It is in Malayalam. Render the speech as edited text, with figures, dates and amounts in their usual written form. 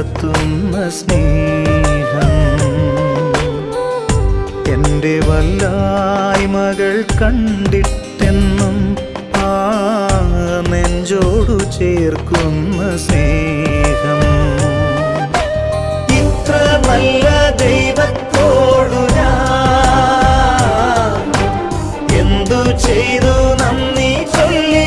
നടത്തുന്ന സ്നേഹം. എൻ്റെ വല്ലായ്മകൾ കണ്ടിട്ടെന്നും ആ നെഞ്ചോടു ചേർക്കുന്ന സ്നേഹം. ഇത്ര നല്ല ദൈവത്തോടു ഞാൻ എന്തു ചെയ്തു നന്ദി ചൊല്ലി